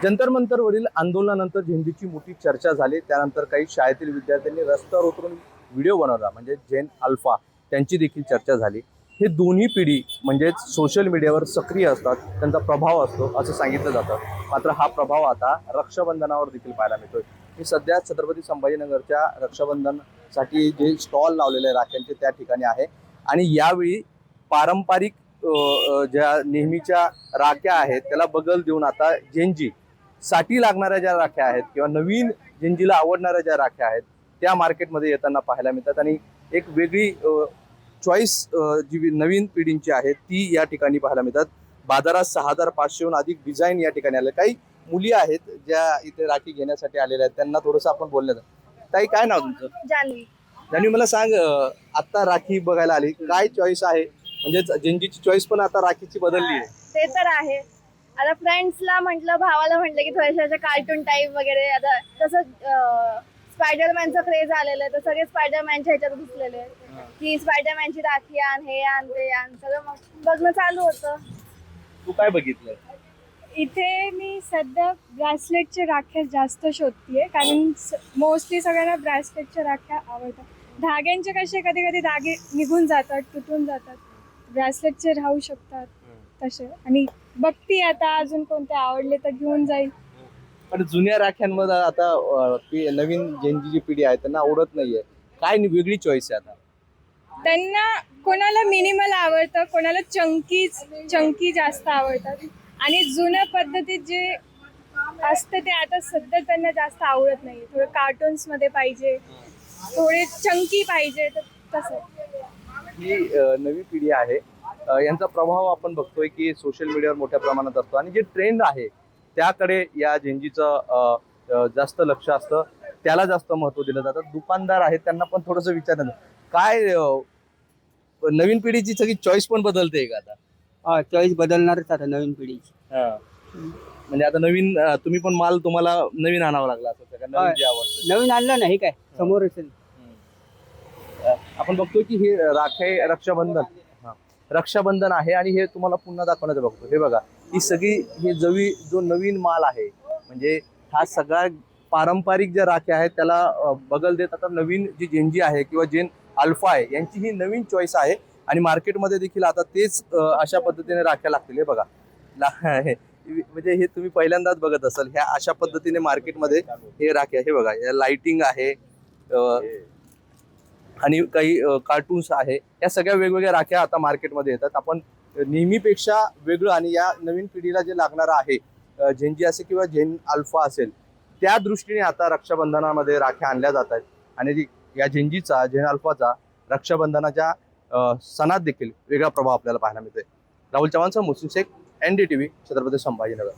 जंतर मंतरवरील आंदोलनानंतर झेंडीची मोठी चर्चा झाली। त्यानंतर काही शाळेतील विद्यार्थ्यांनी रस्त्यावर उतरून व्हिडिओ बनवला, म्हणजे झेन अल्फा त्यांची देखील चर्चा झाली। हे दोन्ही पिढी म्हणजेच सोशल मीडियावर सक्रिय असतात, त्यांचा प्रभाव असतो असं सांगितलं जातं। मात्र हा प्रभाव आता रक्षाबंधनावर देखील पाहायला मिळतोय। मी सध्या छत्रपती संभाजीनगरच्या रक्षाबंधनसाठी जे स्टॉल लावलेले राख्यांचे त्या ठिकाणी आहे आणि यावेळी पारंपरिक ज्या नेहमीच्या राख्या आहेत त्याला बगल देऊन आता झेंजी साठी लागणाऱ्या ज्या राख्या आहेत किंवा नवीन झेंजीला आवडणाऱ्या ज्या राख्या आहेत त्या मार्केटमध्ये येताना पाहायला मिळतात आणि एक वेगळी चॉईस जी नवीन पिढींची आहे ती या ठिकाणी पाहायला मिळतात। बाजारात 6500हून अधिक डिझाईन या ठिकाणी आले। काही मुली आहेत ज्या इथे राखी घेण्यासाठी आलेल्या आहेत, त्यांना थोडंसं आपण बोलण्यात। ताई, काय नाव तुमचं? जान्हवी। जान्हवी, मला सांग, आता राखी बघायला आली, काय चॉईस आहे? म्हणजे झेंजीची चॉईस पण आता राखीची बदलली आहे। ते तर आहे। आता फ्रेंड्सला म्हटलं, भावाला म्हटलं की थोडेसे कार्टून टाईप वगैरे, आता तसं स्पायडरमॅनचं क्रेज आलेलं आहे, तर सगळे स्पायडरमॅनच्या ह्याच्यात घुसलेले आहेत की स्पायडरमॅनची राखी आण, हे आण, ते आण, सगळं मग बघणं चालू होतं। तू काय बघितलं? इथे मी सध्या ब्रेसलेटच्या राख्या जास्त शोधतीये, कारण मोस्टली सगळ्यांना ब्रेसलेटच्या राख्या आवडतात। धाग्यांचे कसे कधी कधी धागे निघून जातात, तुटून जातात, ब्रेसलेटचे राहू शकतात तसे। आणि बघती आता अजून कोणते आवडले तर घेऊन जाईल। पण जुन्या राख्यांमध्ये आता नवीन झेंजी जी पिढी आहे त्यांना आवडत नाहीये, काय वेगळी चॉईस आहे आता? त्यांना कोणाला मिनिमल आवडतं, कोणाला चंकी जास्त आवडतात, आणि जुन्या पद्धतीत जे असतं ते आता सध्या त्यांना जास्त आवडत नाही। थोडं कार्टून्स मध्ये पाहिजे, थोडे चंकी पाहिजे, तर तसं। ही नवी पिढी आहे, यांचा प्रभाव आपण बघतोय की सोशल मीडियावर मोठ्या प्रमाणात असतो आणि जे ट्रेंड आहे त्याकडे या झेंजीचं जास्त लक्ष असतं, त्याला जास्त महत्त्व दिलं जातं। दुकानदार आहेत त्यांना पण थोडंसं विचारलं, काय नवीन पिढीची सगळी चॉईस पण बदलते का आता? हा, चॉईस बदलणारच आता नवीन पिढीची। म्हणजे आता नवीन तुम्ही पण माल तुम्हाला नवीन आणावा लागला असं का? नवीन जे आवडतं नवीन आणलं नाही काय, समोरच आपण बघतोय की हे राखे रक्षाबंधन आहे आणि हे तुम्हाला पुन्हा दाखवण्याचं बघतो। हे बघा, ही सगळी हे जो नवीन माल आहे, म्हणजे हा सगळा पारंपरिक ज्या राख्या आहेत त्याला बगल देत आता नवीन जी झेंजी आहे किंवा झेन अल्फा आहे यांची ही नवीन चॉईस आहे आणि मार्केटमध्ये देखील आता तेच अशा पद्धतीने राख्या लागतील। हे बघा, म्हणजे हे तुम्ही पहिल्यांदाच बघत असाल, ह्या अशा पद्धतीने मार्केटमध्ये हे राख्या, हे बघा, या लाइटिंग आहे आणि काही कार्टून्स आहे, या सगळ्या वेगवेगळ्या राख्या आता मार्केटमध्ये येतात। आपण नेहमीपेक्षा वेगळं आणि या नवीन पिढीला जे लागणार आहे, झेंजी असेल किंवा झेन अल्फा असेल, त्या दृष्टीने आता रक्षाबंधनामध्ये राख्या आणल्या जात आहेत आणि या झेंजीचा, झेन अल्फाचा रक्षाबंधनाच्या सणात देखील वेगळा प्रभाव आपल्याला पाहायला मिळतोय। राहुल चव्हाणसह मुस्लिम शेख, NDTV, छत्रपती संभाजीनगर।